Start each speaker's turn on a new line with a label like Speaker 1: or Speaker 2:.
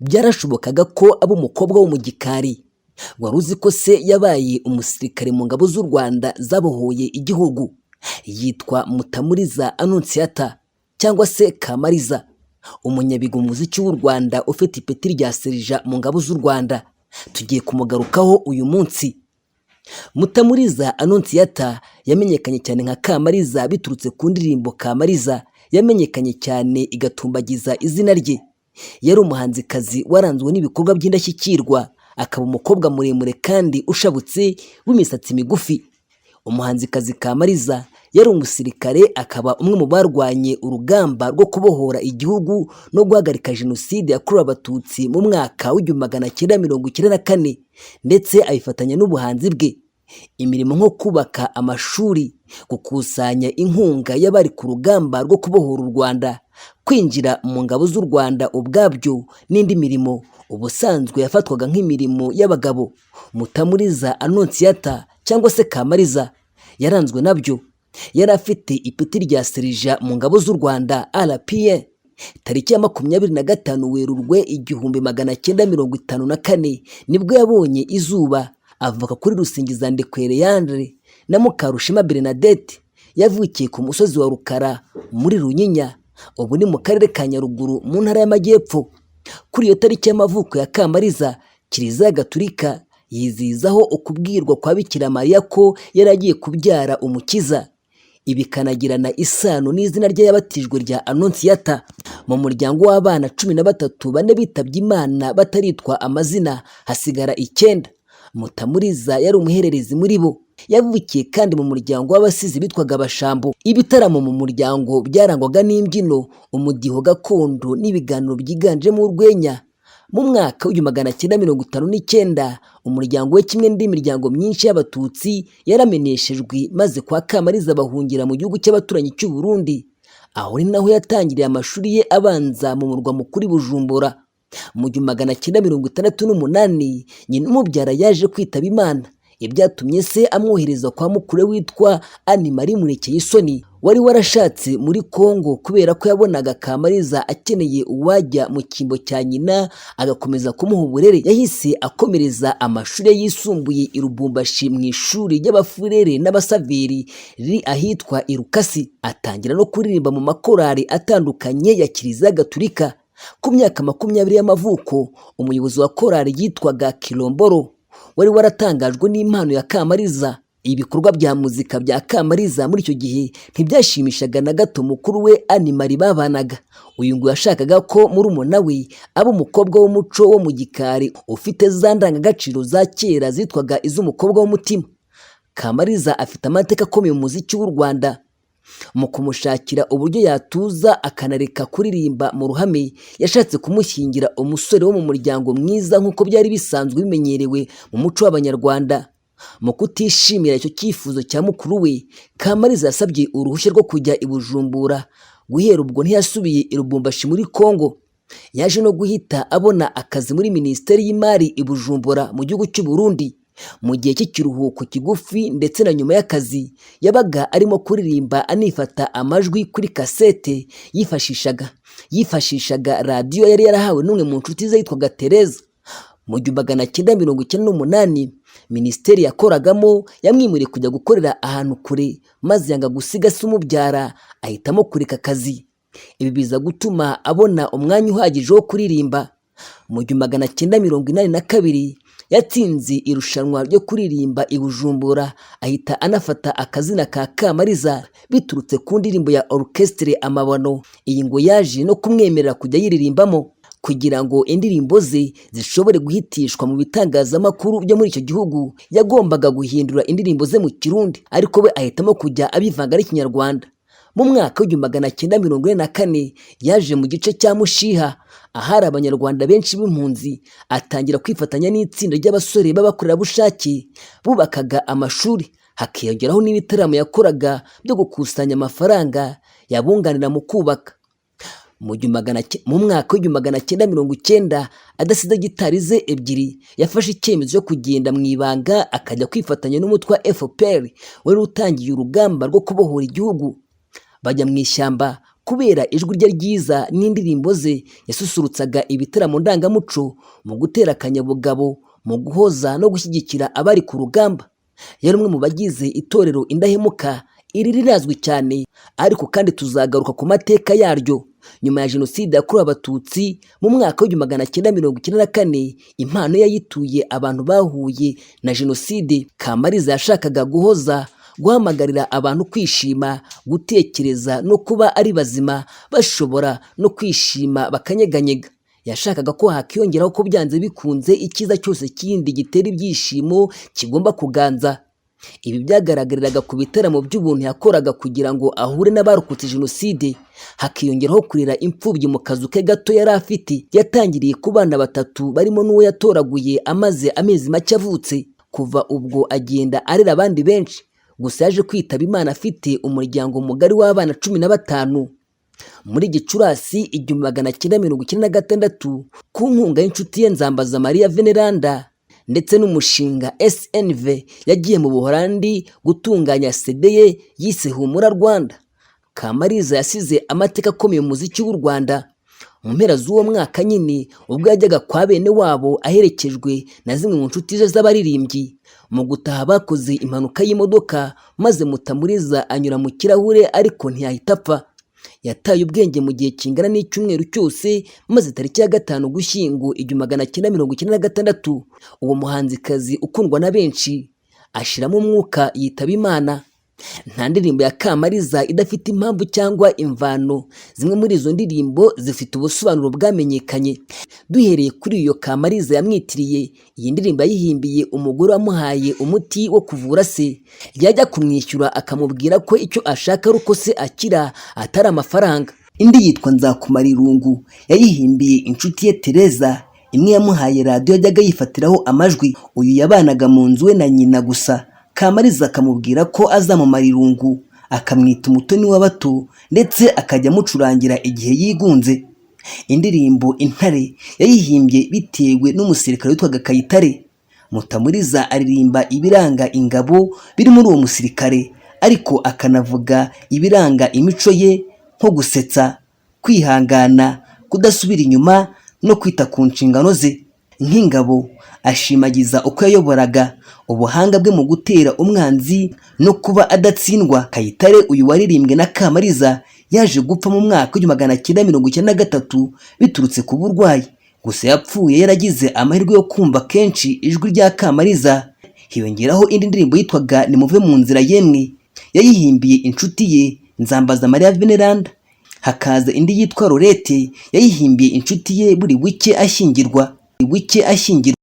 Speaker 1: Byarashobokaga ko aba umukobwa wo mu gikari. Wari uzi ko se yabaye umusirikare mu ngabo z'u Rwanda zabohoye igihugu? Yitwa Mutamuriza Annonciata cyangwa se Kamariza, umunyabiga mu muziki w'u Rwanda ufite ipeti rya serija mu ngabo z'u Rwanda. Tugiye kumugarukaho uyu munsi. Mutamuriza Annonciata yamenyekanye cyane nka Kamariza biturutse ku ndirimbo Kamariza yamenyekanye cyane igatumbagiza izina rye. Yari umuhanzikazi waranzwe n'ibikorwa by'indashyikirwa, akaba umukobwa muremure kandi ushabutse w'imisatsi migufi. Umuhanzikazi Kamariza yari umusirikare, akaba umwe mu barwanye urugamba rwo kubohora igihugu no guhagarika jenoside yakorewe abatutsi mu mwaka w'1994, ndetse abifatanya n'ubuhanzi bwe. Imirimo nko kubaka amashuri, gukusanya inkunga y'abari ku rugamba rwo kubohora u Rwanda, kwinjira mu ngabo z'u Rwanda ubwabyo n'indi mirimo ubusanzwe yafatwaga nk'imirimo y'abagabo, Mutamuriza Annonciata cyangwa se Kamariza yaranzwe nabyo. Yari afite ipeti rya serija mu ngabo z'u Rwanda RPA. Tariki ya 25 Werurwe 1954 nibwo yabonye izuba, avuka kuri Rusingizandekwe Leandre na Mukarushema Bernadette. Yavukiye ku musozi wa Rukara muri Runyinya, ubu ni mu karere ka Nyaruguru mu ntara y'Amajyepfo. Kuri iyo tariki y'amavuko ya Kamariza, Kiliziya Gatulika yizihizaho ukubwirwa kwa Bikira Mariya ko yari agiye kubyara umukiza. Ibi bikanagirana isano n'izina rye yabatijwe rya Annonciata. Mu muryango w'abana 13, 4 bitabye Imana bataritwa amazina, hasigara 9. Mutamuriza yari umuhererezi muri bo. Yavukiye kandi mu muryango w'abasizi bitwaga Abashambo. Ibitaramo mu muryango byarangwaga n'imbyino, umudiho gakondo n'ibiganiro byiganjemo urwenya. Mu mwaka w'1959 umuryango we kimwe n'indi miryango myinshi y'Abatutsi yarameneshejwe, maze kwa Kamariza bahungira mu gihugu cy'abaturanyi cy'u Burundi. Aho ni naho yatangiriye amashuri ye abanza mu murwa mukuru Bujumbura. Mu 1968 nyina umubyara yaje kwitaba Imana, ibyatumye se amwohereza kwa mukuru witwa Anne Marie Murekeyisoni, wari warashatse muri Kongo kubera ko yabonaga Kamariza akeneye uwajya mu cyimbo cya nyina agakomeza kumuha uburere. Yahise akomereza amashuri yisumbuye i Lubumbashi mu ishuri ry'abafurere n'abasaveri riri ahitwa Irukasi. Atangira no kuririmba mu makorari atandukanye ya Kiliziya Gatulika. Ku myaka 20 y'amavuko, umuyobozi wa korari yitwaga Kilomboro wari waratangajwe n'impano ya Kamariza. Ibikorwa bya muzika bya Kamariza muri icyo gihe ntibyashimishaga na gato mukuru we Anne Marie babanaga. Uyu ngo yashakaga ko murumuna we aba umukobwa w'umuco wo mu gikari ufite za ndangagaciro za kera zitwaga iz'umukobwa w'umutima. Kamariza afite amateka akomeye mu muziki w'u Rwanda. Mu kumushakira uburyo yatuza akanareka kuririmba mu ruhame, yashatse kumushyingira umusore wo mu muryango mwiza nk'uko byari bisanzwe bimenyerewe mu muco w'Abanyarwanda. Mu kutishimira icyo cyifuzo cya mukuru we, Kamariza yasabye uruhushya rwo kujya i Bujumbura. Guhera ubwo ntiyasubiye i Lubumbashi muri Kongo. Yaje no guhita abona akazi muri Minisiteri y'Imari i Bujumbura mu gihugu cy'u Burundi. Mu gihe cy'ikiruhuko kigufi ndetse na nyuma y'akazi, yabaga arimo kuririmba anifata amajwi kuri kasete yifashishaga radiyo yari yarahawe n'umwe mu nshuti ze yitwaga Tereza. Mu 1998 minisiteri yakoragamo yamwimuriye kujya gukorera ahantu kure, maze yanga gusiga se umubyara, ahitamo kureka akazi. Ibi biza gutuma abona umwanya uhagije wo kuririmba. Mu 1982 yatsinze irushanwa ryo kuririmba i Bujumbura, ahita anafata akazina ka Kamariza biturutse ku ndirimbo ya Orchestre Amabano. Iyi ngo yaje no kumwemerera kujya yiririmbamo kugira ngo indirimbo ze zishobore guhitishwa mu bitangazamakuru byo muri icyo gihugu. Yagombaga guhindura indirimbo ze mu Kirundi, ariko we ahitamo kujya abivanga n'Ikinyarwanda. Mu mwaka w'1944 yaje mu gice cya Mushiha, ahari Abanyarwanda benshi b'impunzi, atangira kwifatanya n'itsinda ry'abasore b'abakorerabushake bubakaga amashuri, hakiyongeraho n'ibitaramo yakoraga byo gukusanya amafaranga yabunganira mu kubaka. Mu mwaka w'1990 adasize gitari ze 2, yafashe icyemezo cyo kugenda mu ibanga akajya kwifatanya n'umutwe wa FPR wari utangiye urugamba rwo kubohora igihugu. Bajya mu ishyamba kubera ijwi rye ryiza n'indirimbo ze yasusurutsaga ibitaramo ndangamuco mu gutera akanyabugabo, mu guhoza no gushyigikira abari ku rugamba. Yari umwe mu bagize itorero Indahemuka. Iri rirazwi cyane, ariko kandi tuzagaruka ku mateka yaryo. Nyuma ya Jenoside yakorewe Abatutsi mu mwaka w'1994, impano yayituye abantu bahuye na Jenoside. Kamariza yashakaga guhoza, guhamagarira abantu kwishima, gutekereza no kuba ari bazima, bashobora no kwishima bakanyeganyega. Yashakaga ko hakiyongeraho ko byanze bikunze icyiza cyose kindi gitera ibyishimo kigomba kuganza. Ibi byagaragariraga ku bitaramo by'ubuntu yakoraga kugira ngo ahure n'abarokotse Jenoside. Hakiyongeraho kurera imfubyi mu kazu ke gato yari afite. Yatangiriye ku bana 3 barimo n'uwo yatoraguye amaze amezi make avutse. Kuva ubwo agenda arera abandi benshi. Gusa yaje kwitaba Imana afite umuryango mugari w'abana 15. Muri Gicurasi 1996, ku nkunga y'inshuti ye Nzambaza Maria Veneranda ndetse n'umushinga SNV, yagiye mu Buholandi gutunganya CD ye yise Humura Rwanda. Kamariza yasize amateka akomeye mu muziki w'u Rwanda. Mu mpera z'uwo mwaka nyine, ubwo yajyaga kwa bene wabo aherekejwe na zimwe mu nshuti ze z'abaririmbyi, mu gutaha bakoze impanuka y'imodoka, maze Mutamuriza anyura mu kirahure ariko ntiyahita apfa. Yataye ubwenge mu gihe kingana n'icyumweru cyose, maze tariki ya 5 Ugushyingo 1996, uwo muhanzikazi ukundwa na benshi ashiramo umwuka yitaba Imana. Nta ndirimbo ya Kamariza idafite impamvu cyangwa imvano. Zimwe muri izo ndirimbo zifite ubusobanuro bwamenyekanye. Duhereye kuri iyo Kamariza yamwitiriye, iyi ndirimbo yayihimbiye umugore wamuhaye umuti wo kuvura se. Yajya kumwishyura akamubwira ko icyo ashaka ari uko se akira, atari amafaranga. Indi yitwa Nzakumara Irungu, yayihimbiye inshuti ye Tereza, imwe yamuhaye radio yajyaga yifatiraho amajwi. Uyu yabanaga mu nzu we na nyina gusa. Kamariza akamubwira ko azamumara irungu, akamwita umutoni w'abato, ndetse akajya amucurangira igihe yigunze. Indirimbo Intare yayihimbye bitewe n'umusirikare witwaga Kayitare. Mutamuriza aririmba ibiranga ingabo biri muri uwo musirikare, ariko akanavuga ibiranga imico ye nko gusetsa, kwihangana, kudasubira inyuma no kwita ku nshingano ze. Nk'ingabo ashimagiza uko yayoboraga, ubuhanga bwe mu gutera umwanzi no kuba adatsindwa. Kayitare uyu waririmbwe na Kamariza yaje gupfa mu mwaka w'1993 biturutse ku burwayi. Gusa yapfuye yaragize amahirwe yo kumva kenshi ijwi rya Kamariza. Hiyongeraho indi ndirimbo yitwaga Nimuve mu nzira yemwe, yayihimbiye inshuti ye Nzambaza Maria Veneranda. Hakaza indi yitwa Lorette, yayihimbiye inshuti ye Buri Buke Ashyingirwa.